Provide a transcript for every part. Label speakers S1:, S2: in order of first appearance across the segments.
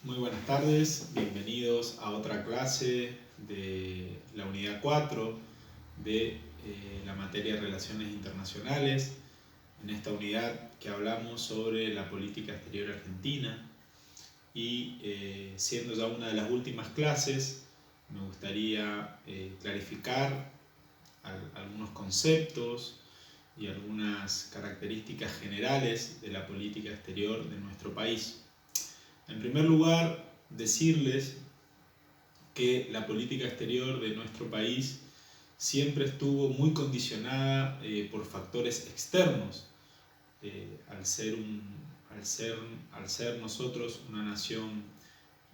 S1: Muy buenas tardes, bienvenidos a otra clase de la unidad 4 de la materia de Relaciones Internacionales. En esta unidad que hablamos sobre la política exterior argentina y siendo ya una de las últimas clases, me gustaría clarificar algunos conceptos y algunas características generales de la política exterior de nuestro país. En primer lugar, decirles que la política exterior de nuestro país siempre estuvo muy condicionada por factores externos. Al ser nosotros una nación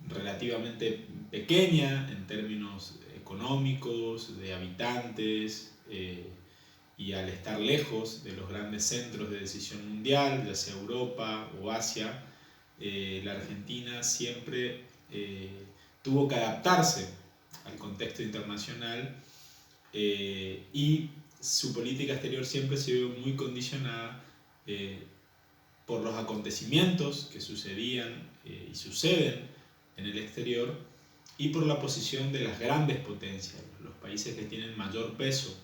S1: relativamente pequeña en términos económicos, de habitantes, y al estar lejos de los grandes centros de decisión mundial, ya sea Europa o Asia, la Argentina siempre tuvo que adaptarse al contexto internacional y su política exterior siempre se vio muy condicionada por los acontecimientos que sucedían y suceden en el exterior y por la posición de las grandes potencias, los países que tienen mayor peso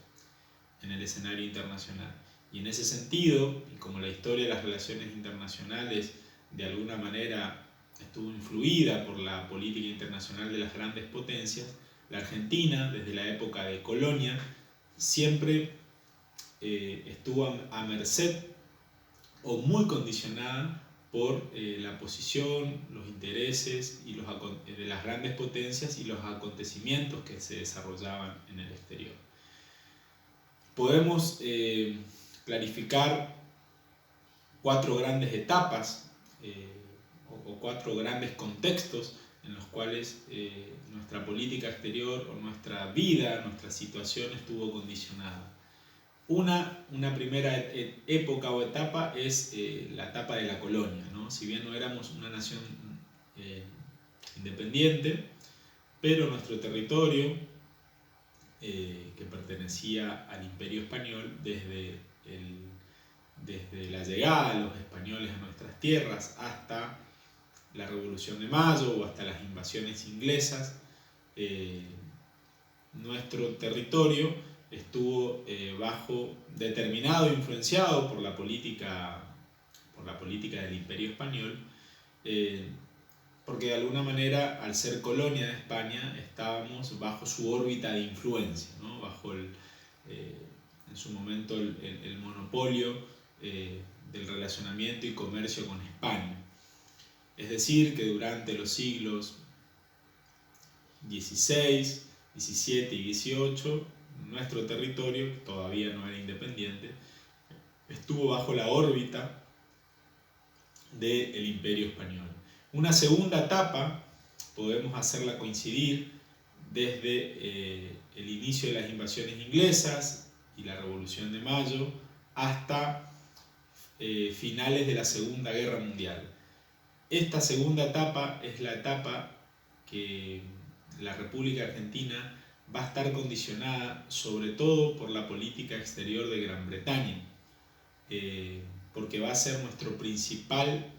S1: en el escenario internacional. Y en ese sentido, y como la historia de las relaciones internacionales de alguna manera estuvo influida por la política internacional de las grandes potencias, la Argentina, desde la época de colonia, siempre estuvo a merced o muy condicionada por la posición, los intereses de las grandes potencias y los acontecimientos que se desarrollaban en el exterior. Podemos clarificar cuatro grandes etapas o cuatro grandes contextos en los cuales nuestra política exterior o nuestra vida, nuestra situación estuvo condicionada. Una primera época o etapa es la etapa de la colonia, ¿no? Si bien no éramos una nación independiente, pero nuestro territorio, que pertenecía al Imperio Español, desde la llegada de los españoles a nuestras tierras hasta la Revolución de Mayo o hasta las invasiones inglesas, nuestro territorio estuvo determinado e influenciado por la política del Imperio Español, porque de alguna manera, al ser colonia de España, estábamos bajo su órbita de influencia, ¿no? Bajo en su momento el monopolio del relacionamiento y comercio con España. Es decir, que durante los siglos XVI, XVII y XVIII, nuestro territorio, que todavía no era independiente, estuvo bajo la órbita del Imperio Español. Una segunda etapa podemos hacerla coincidir desde el inicio de las invasiones inglesas y la Revolución de Mayo hasta finales de la Segunda Guerra Mundial. Esta segunda etapa es la etapa que la República Argentina va a estar condicionada sobre todo por la política exterior de Gran Bretaña, porque va a ser nuestro principal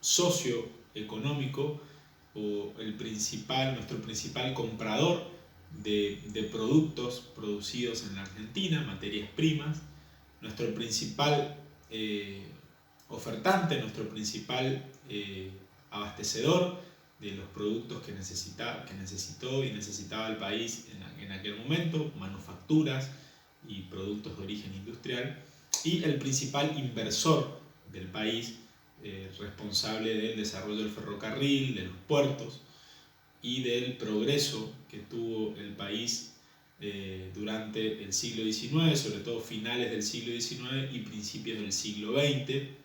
S1: socio económico o nuestro principal comprador de productos producidos en la Argentina, materias primas, nuestro principal ofertante, nuestro principal abastecedor de los productos que necesitó y necesitaba el país en aquel momento, manufacturas y productos de origen industrial, y el principal inversor del país, responsable del desarrollo del ferrocarril, de los puertos y del progreso que tuvo el país durante el siglo XIX, sobre todo finales del siglo XIX y principios del siglo XX.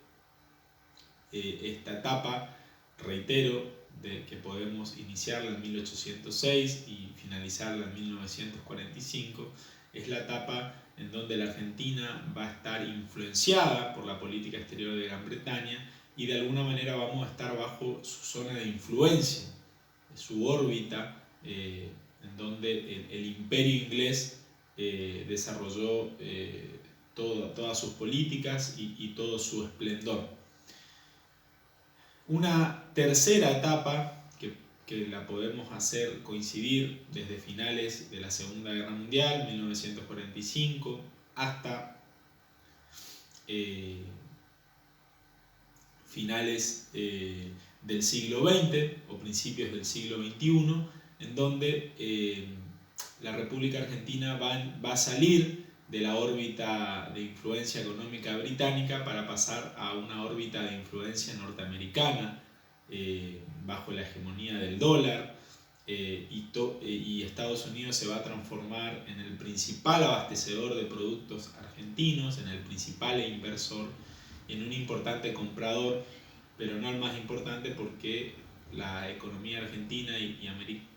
S1: Esta etapa, reitero, que podemos iniciarla en 1806 y finalizarla en 1945, es la etapa en donde la Argentina va a estar influenciada por la política exterior de Gran Bretaña y de alguna manera vamos a estar bajo su zona de influencia, su órbita, en donde el imperio inglés desarrolló todas sus políticas y todo su esplendor. Una tercera etapa que la podemos hacer coincidir desde finales de la Segunda Guerra Mundial, 1945, hasta finales del siglo XX o principios del siglo XXI, en donde la República Argentina va a salir de la órbita de influencia económica británica para pasar a una órbita de influencia norteamericana, bajo la hegemonía del dólar, y Estados Unidos se va a transformar en el principal abastecedor de productos argentinos, en el principal inversor, en un importante comprador, pero no el más importante, porque la economía argentina y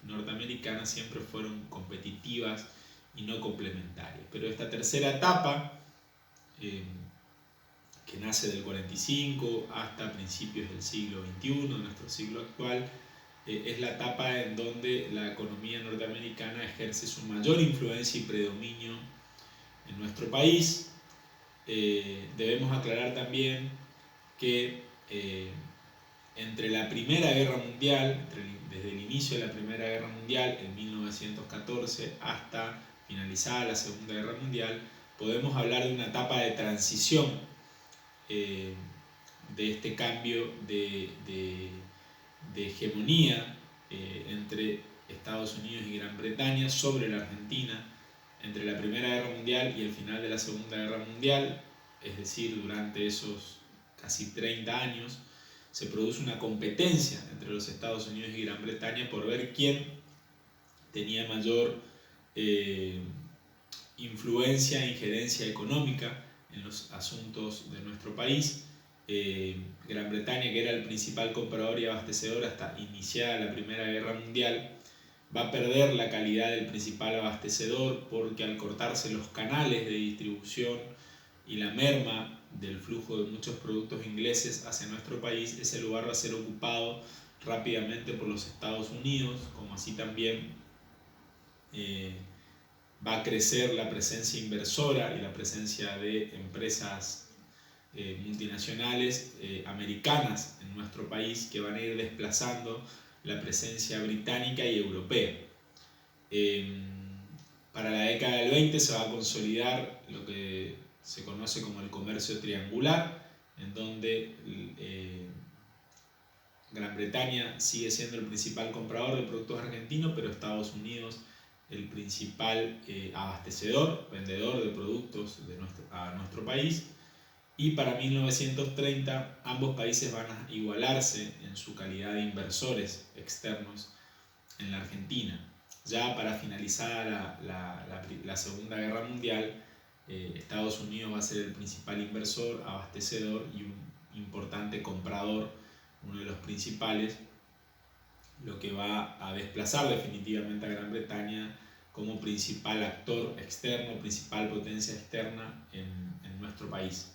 S1: norteamericana siempre fueron competitivas y no complementarias. Pero esta tercera etapa, que nace del 45 hasta principios del siglo XXI, nuestro siglo actual, es la etapa en donde la economía norteamericana ejerce su mayor influencia y predominio en nuestro país. Debemos aclarar también que entre la Primera Guerra Mundial, desde el inicio de la Primera Guerra Mundial en 1914 hasta finalizada la Segunda Guerra Mundial, podemos hablar de una etapa de transición, de este cambio de hegemonía entre Estados Unidos y Gran Bretaña sobre la Argentina entre la Primera Guerra Mundial y el final de la Segunda Guerra Mundial, es decir, durante esos casi 30 años, se produce una competencia entre los Estados Unidos y Gran Bretaña por ver quién tenía mayor influencia e injerencia económica en los asuntos de nuestro país. Gran Bretaña, que era el principal comprador y abastecedor hasta iniciada la Primera Guerra Mundial, va a perder la calidad del principal abastecedor, porque al cortarse los canales de distribución y la merma del flujo de muchos productos ingleses hacia nuestro país, ese lugar va a ser ocupado rápidamente por los Estados Unidos, como así también va a crecer la presencia inversora y la presencia de empresas multinacionales americanas en nuestro país, que van a ir desplazando la presencia británica y europea. Para la década del 20 se va a consolidar lo que se conoce como el comercio triangular, en donde Gran Bretaña sigue siendo el principal comprador de productos argentinos, pero Estados Unidos el principal abastecedor, vendedor de productos a nuestro país. Y para 1930 ambos países van a igualarse en su calidad de inversores externos en la Argentina. Ya para finalizar la Segunda Guerra Mundial, Estados Unidos va a ser el principal inversor, abastecedor y un importante comprador, uno de los principales, lo que va a desplazar definitivamente a Gran Bretaña como principal actor externo, principal potencia externa en nuestro país.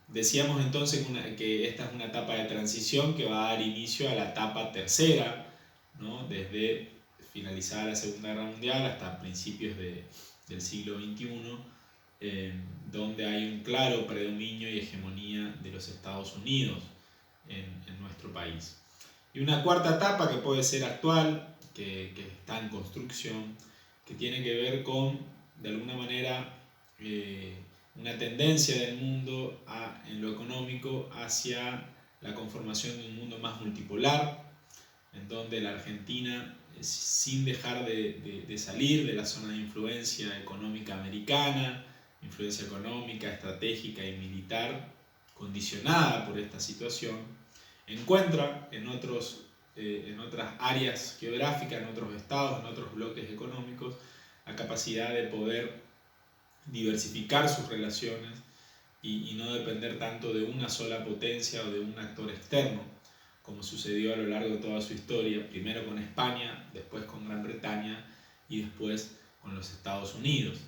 S1: Decíamos entonces que esta es una etapa de transición que va a dar inicio a la etapa tercera, ¿no? Desde finalizada la Segunda Guerra Mundial hasta principios del siglo XXI, donde hay un claro predominio y hegemonía de los Estados Unidos en nuestro país. Y una cuarta etapa que puede ser actual, que está en construcción, que tiene que ver con, de alguna manera, una tendencia del mundo en lo económico hacia la conformación de un mundo más multipolar, en donde la Argentina, sin dejar de salir de la zona de influencia económica americana, influencia económica, estratégica y militar, condicionada por esta situación, encuentra en otras áreas geográficas, en otros estados, en otros bloques económicos, la capacidad de poder diversificar sus relaciones y no depender tanto de una sola potencia o de un actor externo, como sucedió a lo largo de toda su historia, primero con España, después con Gran Bretaña y después con los Estados Unidos.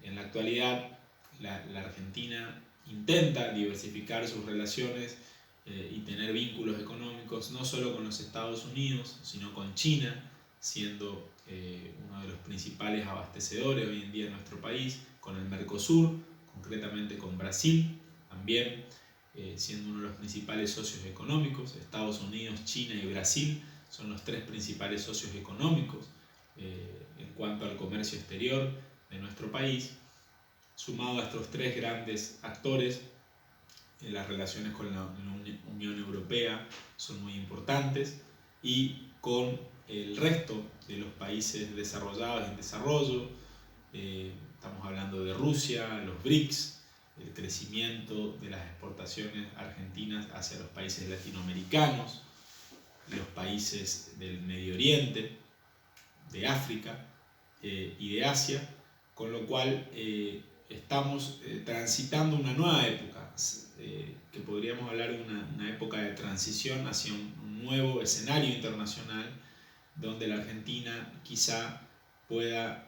S1: En la actualidad, la Argentina intenta diversificar sus relaciones y tener vínculos económicos no solo con los Estados Unidos, sino con China, siendo uno de los principales abastecedores hoy en día en nuestro país, con el Mercosur, concretamente con Brasil también, siendo uno de los principales socios económicos. Estados Unidos, China y Brasil son los 3 principales socios económicos en cuanto al comercio exterior de nuestro país. Sumado a estos 3 grandes actores, las relaciones con la Unión Europea son muy importantes, y con el resto de los países desarrollados y en desarrollo, estamos hablando de Rusia, los BRICS, el crecimiento de las exportaciones argentinas hacia los países latinoamericanos, los países del Medio Oriente, de África y de Asia, con lo cual estamos transitando una nueva época, que podríamos hablar de una época de transición hacia un nuevo escenario internacional, donde la Argentina quizá pueda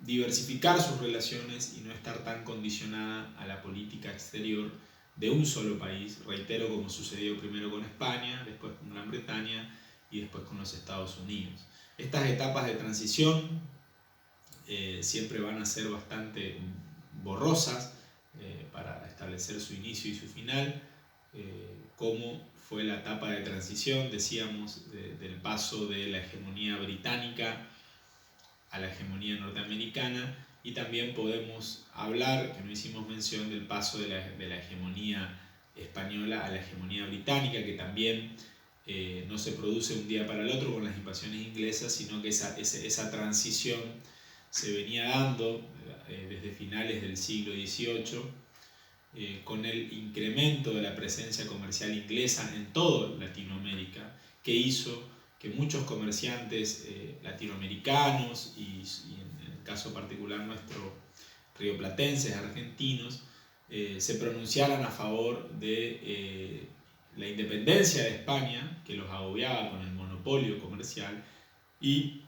S1: diversificar sus relaciones y no estar tan condicionada a la política exterior de un solo país, reitero, como sucedió primero con España, después con Gran Bretaña y después con los Estados Unidos. Estas etapas de transición siempre van a ser bastante borrosas para establecer su inicio y su final, como fue la etapa de transición, decíamos, del paso de la hegemonía británica a la hegemonía norteamericana, y también podemos hablar, que no hicimos mención, del paso de la hegemonía española a la hegemonía británica, que también no se produce un día para el otro con las invasiones inglesas, sino que esa transición se venía dando desde finales del siglo XVIII, con el incremento de la presencia comercial inglesa en toda Latinoamérica, que hizo que muchos comerciantes latinoamericanos y en el caso particular nuestro rioplatenses, argentinos, se pronunciaran a favor de la independencia de España, que los agobiaba con el monopolio comercial, y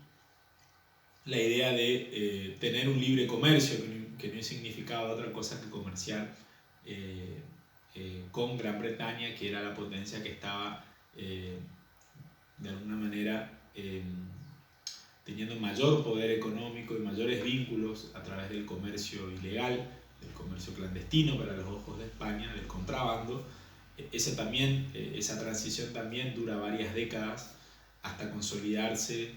S1: la idea de tener un libre comercio que no significaba otra cosa que comerciar con Gran Bretaña, que era la potencia que estaba de alguna manera teniendo mayor poder económico y mayores vínculos a través del comercio ilegal, del comercio clandestino para los ojos de España, del contrabando. Esa transición también dura varias décadas hasta consolidarse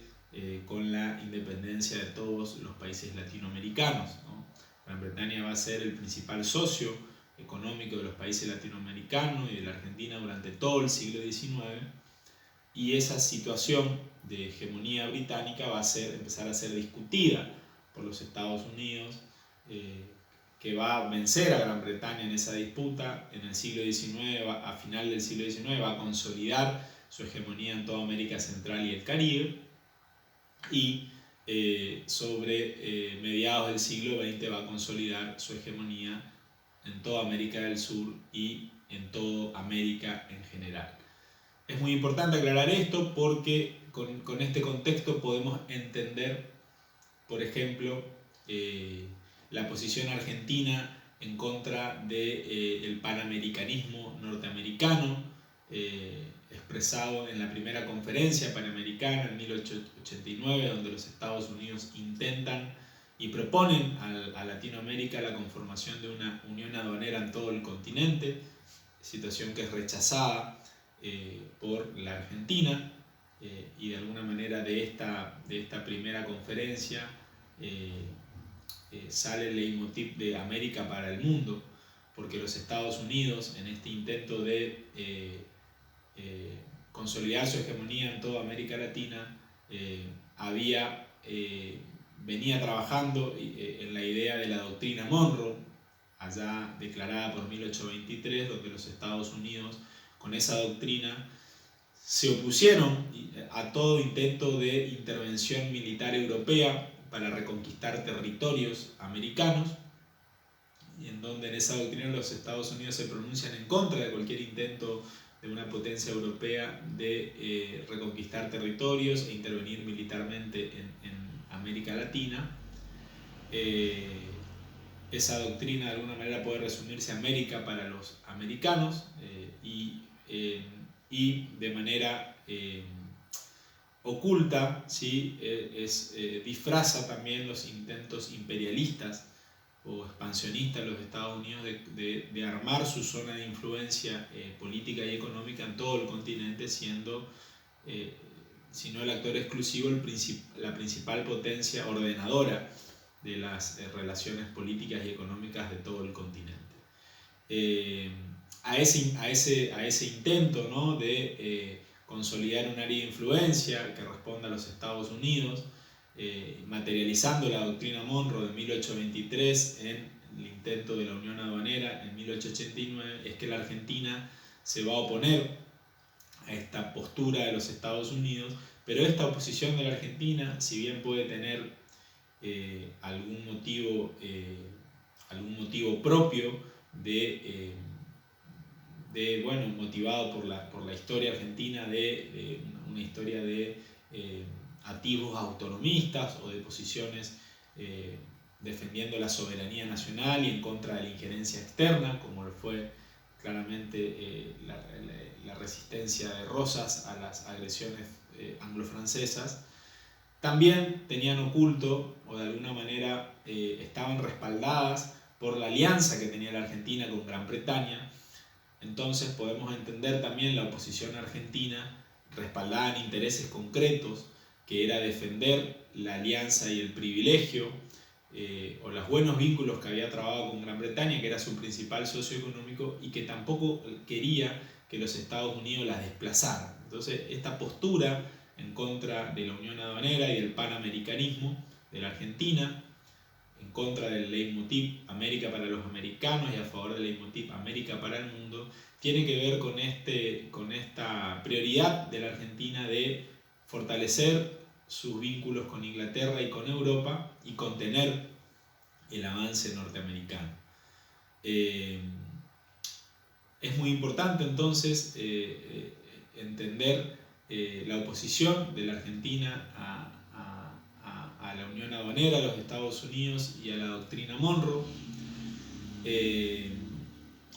S1: con la independencia de todos los países latinoamericanos, ¿no? Gran Bretaña va a ser el principal socio económico de los países latinoamericanos y de la Argentina durante todo el siglo XIX, y esa situación de hegemonía británica va a empezar a ser discutida por los Estados Unidos, que va a vencer a Gran Bretaña en esa disputa en el siglo XIX, a final del siglo XIX va a consolidar su hegemonía en toda América Central y el Caribe, y sobre mediados del siglo XX va a consolidar su hegemonía en toda América del Sur y en toda América en general. Es muy importante aclarar esto porque con este contexto podemos entender, por ejemplo, la posición argentina en contra del panamericanismo norteamericano, expresado en la primera conferencia panamericana en 1889, donde los Estados Unidos intentan y proponen a Latinoamérica la conformación de una unión aduanera en todo el continente, situación que es rechazada por la Argentina, y de alguna manera de esta primera conferencia sale el leitmotiv de América para el mundo, porque los Estados Unidos, en este intento de consolidar su hegemonía en toda América Latina, venía trabajando en la idea de la doctrina Monroe, allá declarada por 1823, donde los Estados Unidos, con esa doctrina, se opusieron a todo intento de intervención militar europea para reconquistar territorios americanos, y en donde en esa doctrina los Estados Unidos se pronuncian en contra de cualquier intento de una potencia europea de reconquistar territorios e intervenir militarmente en América Latina. Esa doctrina de alguna manera puede resumirse América para los americanos, y de manera oculta, ¿sí? Disfraza también los intentos imperialistas o expansionista de los Estados Unidos de armar su zona de influencia política y económica en todo el continente, siendo, si no el actor exclusivo, la principal potencia ordenadora de las relaciones políticas y económicas de todo el continente. A ese intento, ¿no?, de consolidar un área de influencia que responda a los Estados Unidos, materializando la doctrina Monroe de 1823 en el intento de la Unión Aduanera en 1889, es que la Argentina se va a oponer a esta postura de los Estados Unidos, pero esta oposición de la Argentina, si bien puede tener algún motivo propio bueno, motivado por la historia argentina, de una historia de atisbos autonomistas o de posiciones defendiendo la soberanía nacional y en contra de la injerencia externa, como lo fue claramente la resistencia de Rosas a las agresiones anglo-francesas. También tenían oculto, o de alguna manera estaban respaldadas por la alianza que tenía la Argentina con Gran Bretaña. Entonces podemos entender también la oposición argentina respaldada en intereses concretos, que era defender la alianza y el privilegio o los buenos vínculos que había trabado con Gran Bretaña, que era su principal socio económico, y que tampoco quería que los Estados Unidos las desplazaran. Entonces esta postura en contra de la Unión Aduanera y del panamericanismo de la Argentina, en contra del leitmotiv América para los americanos y a favor del leitmotiv América para el mundo, tiene que ver con esta prioridad de la Argentina de fortalecer sus vínculos con Inglaterra y con Europa y contener el avance norteamericano. Es muy importante entonces entender la oposición de la Argentina a la Unión Aduanera, a los Estados Unidos y a la doctrina Monroe.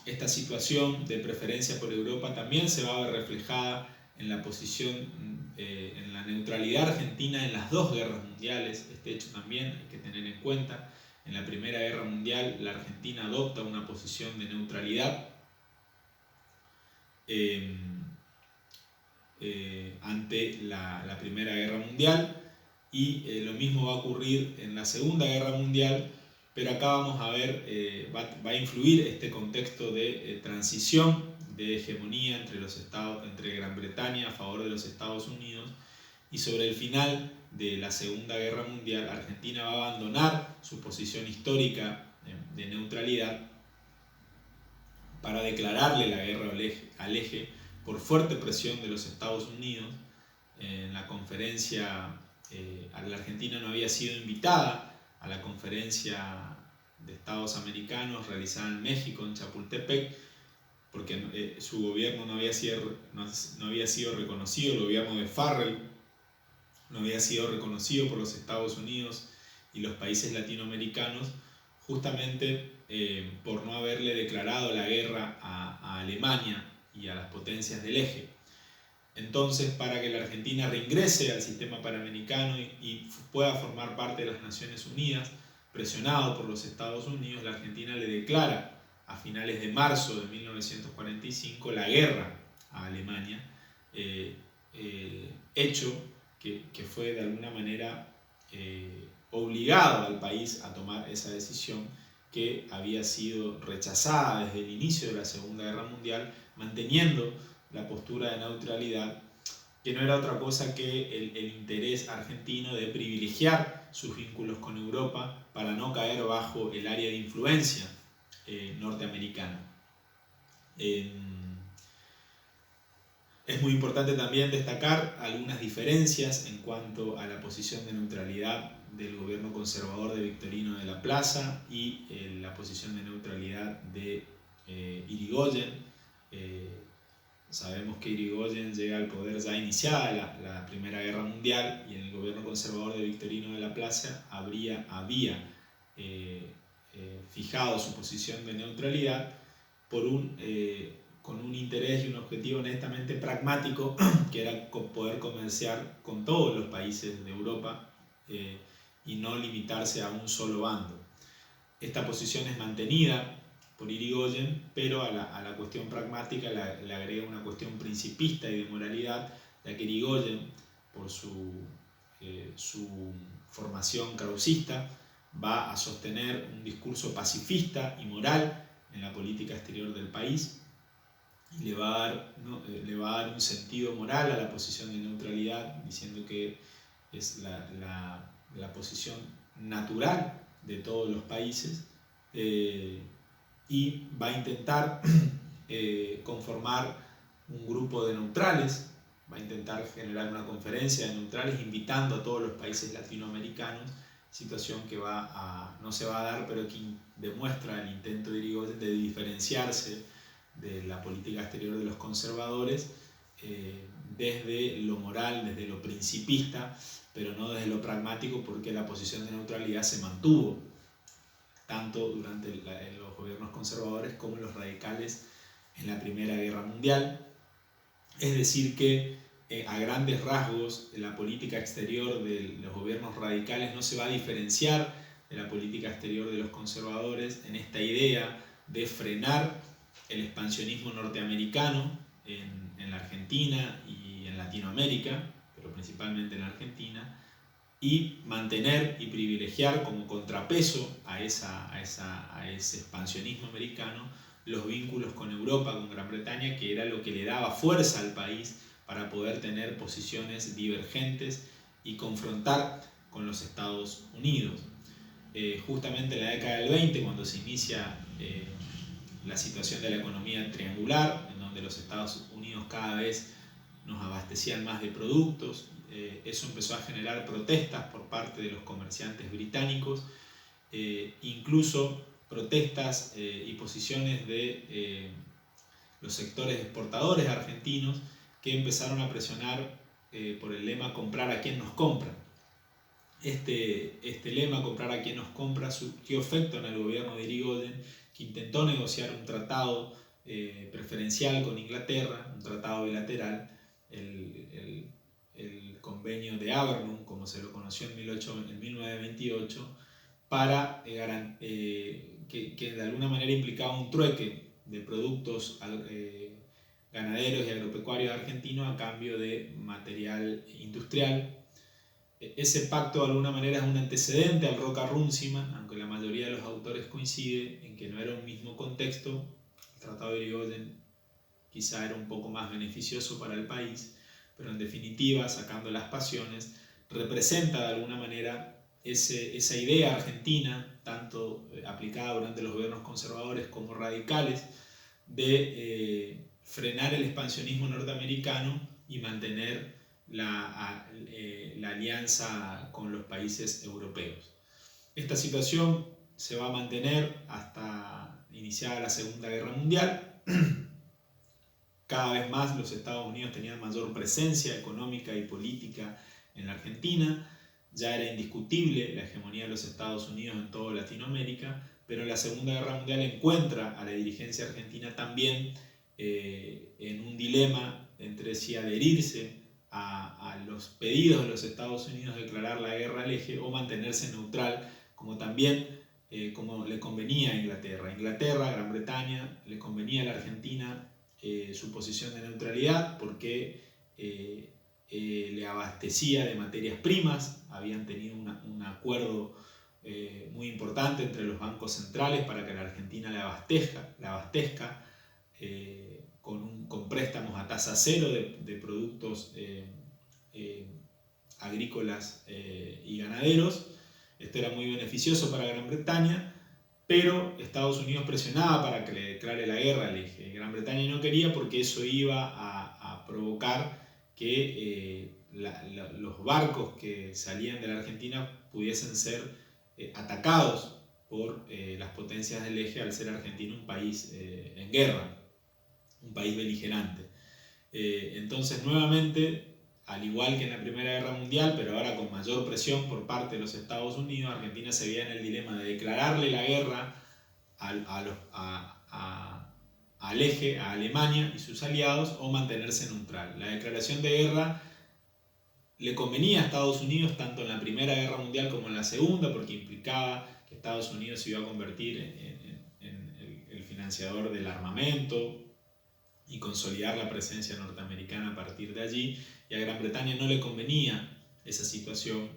S1: Esta situación de preferencia por Europa también se va a ver reflejada en la posición, en la neutralidad argentina en las dos guerras mundiales. Este hecho también hay que tener en cuenta. En la Primera Guerra Mundial la Argentina adopta una posición de neutralidad ante la Primera Guerra Mundial, y lo mismo va a ocurrir en la Segunda Guerra Mundial, pero acá vamos a ver, va a influir este contexto de transición, de hegemonía entre Gran Bretaña a favor de los Estados Unidos, y sobre el final de la Segunda Guerra Mundial Argentina va a abandonar su posición histórica de neutralidad para declararle la guerra al eje por fuerte presión de los Estados Unidos. En la conferencia, la Argentina no había sido invitada a la conferencia de Estados americanos realizada en México, en Chapultepec, porque su gobierno no había sido reconocido, el gobierno de Farrell no había sido reconocido por los Estados Unidos y los países latinoamericanos, justamente por no haberle declarado la guerra a Alemania y a las potencias del eje. Entonces, para que la Argentina reingrese al sistema panamericano y pueda formar parte de las Naciones Unidas, presionado por los Estados Unidos, la Argentina le declara a finales de marzo de 1945 la guerra a Alemania, hecho que fue de alguna manera obligado al país a tomar esa decisión, que había sido rechazada desde el inicio de la Segunda Guerra Mundial, manteniendo la postura de neutralidad, que no era otra cosa que el interés argentino de privilegiar sus vínculos con Europa para no caer bajo el área de influencia norteamericana. Es muy importante también destacar algunas diferencias en cuanto a la posición de neutralidad del gobierno conservador de Victorino de la Plaza y la posición de neutralidad de Irigoyen. Sabemos que Irigoyen llega al poder ya iniciada la Primera Guerra Mundial, y en el gobierno conservador de Victorino de la Plaza había fijado su posición de neutralidad con un interés y un objetivo honestamente pragmático, que era poder comerciar con todos los países de Europa y no limitarse a un solo bando. Esta posición es mantenida por Irigoyen, pero a la cuestión pragmática le agrega una cuestión principista y de moralidad, ya que Irigoyen, por su formación krausista, va a sostener un discurso pacifista y moral en la política exterior del país y le va a dar un sentido moral a la posición de neutralidad, diciendo que es la posición natural de todos los países, y va a intentar conformar un grupo de neutrales, va a intentar generar una conferencia de neutrales invitando a todos los países latinoamericanos, situación que no se va a dar, pero que demuestra el intento de Irigoyen de diferenciarse de la política exterior de los conservadores desde lo moral, desde lo principista, pero no desde lo pragmático, porque la posición de neutralidad se mantuvo tanto durante los gobiernos conservadores como los radicales en la Primera Guerra Mundial. Es decir que a grandes rasgos la política exterior de los gobiernos radicales no se va a diferenciar de la política exterior de los conservadores en esta idea de frenar el expansionismo norteamericano en la Argentina y en Latinoamérica, pero principalmente en la Argentina, y mantener y privilegiar como contrapeso a ese expansionismo americano los vínculos con Europa, con Gran Bretaña, que era lo que le daba fuerza al país para poder tener posiciones divergentes y confrontar con los Estados Unidos. Justamente en la década del 20, cuando se inicia la situación de la economía triangular, en donde los Estados Unidos cada vez nos abastecían más de productos, eso empezó a generar protestas por parte de los comerciantes británicos, incluso protestas y posiciones de los sectores exportadores argentinos, que empezaron a presionar por el lema comprar a quien nos compra. Este lema, comprar a quien nos compra, surgió efecto en el gobierno de Irigoyen, que intentó negociar un tratado preferencial con Inglaterra, un tratado bilateral, el convenio de Avernum, como se lo conoció en 1928, para que de alguna manera implicaba un trueque de productos ganaderos y agropecuarios argentinos a cambio de material industrial. Ese pacto de alguna manera es un antecedente al Roca-Runciman, aunque la mayoría de los autores coincide en que no era un mismo contexto. El Tratado de Irigoyen quizá era un poco más beneficioso para el país, pero en definitiva, sacando las pasiones, representa de alguna manera esa idea argentina, tanto aplicada durante los gobiernos conservadores como radicales, de frenar el expansionismo norteamericano y mantener la alianza con los países europeos. Esta situación se va a mantener hasta iniciada la Segunda Guerra Mundial. Cada vez más los Estados Unidos tenían mayor presencia económica y política en la Argentina. Ya era indiscutible la hegemonía de los Estados Unidos en toda Latinoamérica, pero en la Segunda Guerra Mundial encuentra a la dirigencia argentina también en un dilema entre si adherirse a los pedidos de los Estados Unidos de declarar la guerra al eje o mantenerse neutral, como también como le convenía a Inglaterra. Gran Bretaña, le convenía a la Argentina su posición de neutralidad porque le abastecía de materias primas, habían tenido un acuerdo muy importante entre los bancos centrales para que la Argentina la abastezca con préstamos a tasa cero de productos agrícolas y ganaderos. Esto era muy beneficioso para Gran Bretaña, pero Estados Unidos presionaba para que le declare la guerra al eje. Gran Bretaña no quería porque eso iba a provocar que los barcos que salían de la Argentina pudiesen ser atacados por las potencias del eje, al ser Argentina un país en guerra, un país beligerante. Entonces, nuevamente, al igual que en la Primera Guerra Mundial, pero ahora con mayor presión por parte de los Estados Unidos, Argentina se veía en el dilema de declararle la guerra al eje, a Alemania y sus aliados, o mantenerse neutral. La declaración de guerra le convenía a Estados Unidos tanto en la Primera Guerra Mundial como en la Segunda, porque implicaba Estados Unidos se iba a convertir en el financiador del armamento y consolidar la presencia norteamericana a partir de allí, y a Gran Bretaña no le convenía esa situación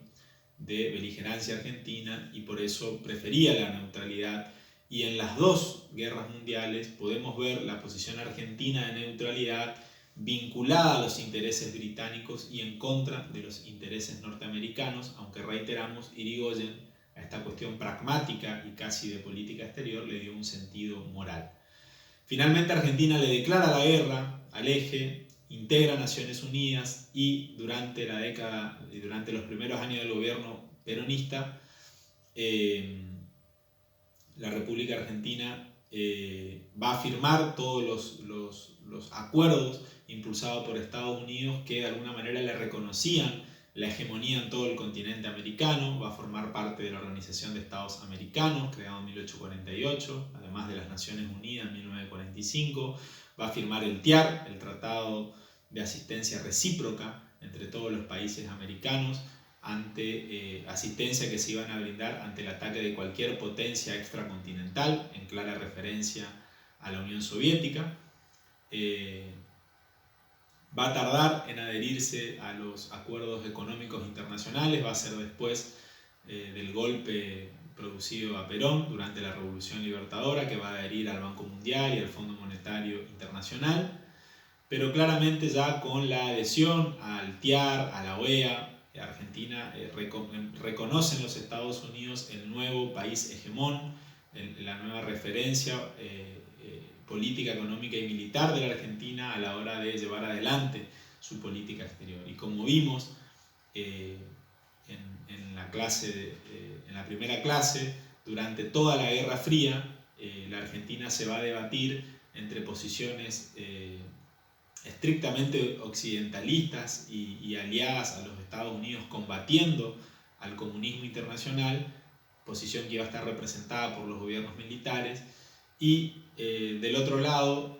S1: de beligerancia argentina y por eso prefería la neutralidad. Y en las dos guerras mundiales podemos ver la posición argentina de neutralidad vinculada a los intereses británicos y en contra de los intereses norteamericanos, aunque reiteramos, Irigoyen a esta cuestión pragmática y casi de política exterior le dio un sentido moral. Finalmente Argentina le declara la guerra al eje, integra Naciones Unidas y durante los primeros años del gobierno peronista, la República Argentina va a firmar todos los acuerdos impulsados por Estados Unidos que de alguna manera le reconocían la hegemonía en todo el continente americano. Va a formar parte de la Organización de Estados Americanos, creada en 1848, además de las Naciones Unidas en 1945. Va a firmar el TIAR, el Tratado de Asistencia Recíproca entre todos los países americanos, ante asistencia que se iban a brindar ante el ataque de cualquier potencia extracontinental, en clara referencia a la Unión Soviética. Va a tardar en adherirse a los acuerdos económicos internacionales, va a ser después del golpe producido a Perón durante la Revolución Libertadora, que va a adherir al Banco Mundial y al Fondo Monetario Internacional, pero claramente ya con la adhesión al TIAR, a la OEA, Argentina reconoce en los Estados Unidos el nuevo país hegemón, la nueva referencia política, económica y militar de la Argentina a la hora de llevar adelante su política exterior. Y como vimos en la primera clase, durante toda la Guerra Fría, la Argentina se va a debatir entre posiciones estrictamente occidentalistas y aliadas a los Estados Unidos, combatiendo al comunismo internacional, posición que iba a estar representada por los gobiernos militares, y del otro lado,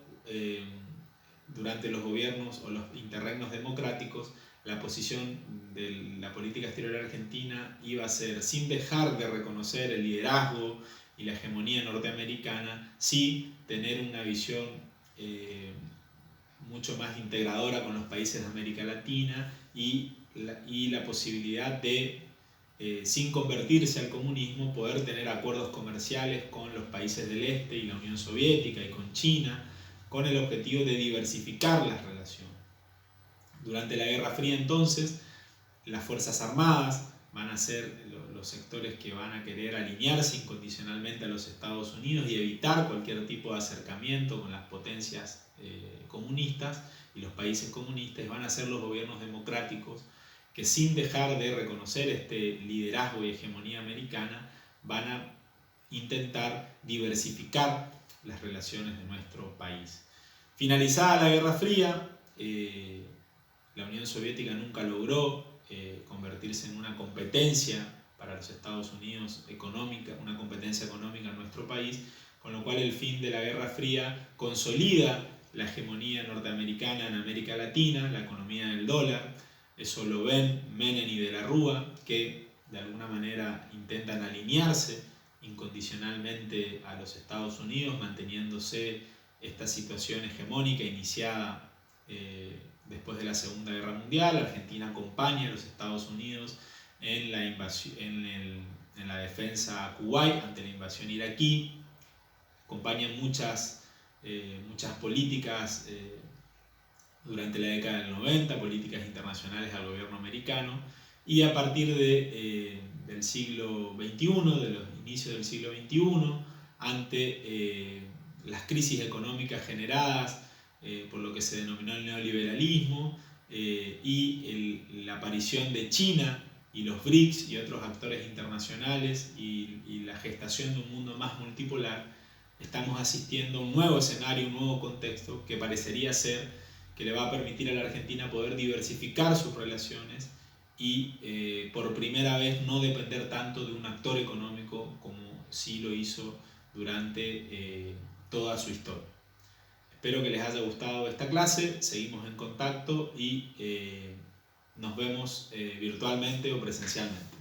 S1: durante los gobiernos o los interregnos democráticos, la posición de la política exterior argentina iba a ser, sin dejar de reconocer el liderazgo y la hegemonía norteamericana, sí tener una visión mucho más integradora con los países de América Latina y la posibilidad de, sin convertirse al comunismo, poder tener acuerdos comerciales con los países del este y la Unión Soviética y con China, con el objetivo de diversificar las relaciones. Durante la Guerra Fría, entonces, las Fuerzas Armadas van a ser los sectores que van a querer alinearse incondicionalmente a los Estados Unidos y evitar cualquier tipo de acercamiento con las potencias comunistas y los países comunistas. Van a ser los gobiernos democráticos que, sin dejar de reconocer este liderazgo y hegemonía americana, van a intentar diversificar las relaciones de nuestro país. Finalizada la Guerra Fría, la Unión Soviética nunca logró convertirse en una competencia para los Estados Unidos económica, una competencia económica en nuestro país, con lo cual el fin de la Guerra Fría consolida la hegemonía norteamericana en América Latina, la economía del dólar. Eso lo ven Menem y de la Rúa, que de alguna manera intentan alinearse incondicionalmente a los Estados Unidos, manteniéndose esta situación hegemónica iniciada después de la Segunda Guerra Mundial. Argentina acompaña a los Estados Unidos en la defensa a Kuwait ante la invasión iraquí. Acompaña muchas políticas durante la década del 90, políticas internacionales al gobierno americano, y a partir del siglo XXI, de los inicios del siglo XXI, ante las crisis económicas generadas por lo que se denominó el neoliberalismo y la aparición de China y los BRICS y otros actores internacionales y la gestación de un mundo más multipolar, estamos asistiendo a un nuevo escenario, un nuevo contexto que parecería ser que le va a permitir a la Argentina poder diversificar sus relaciones y por primera vez no depender tanto de un actor económico como sí lo hizo durante toda su historia. Espero que les haya gustado esta clase, seguimos en contacto y nos vemos virtualmente o presencialmente.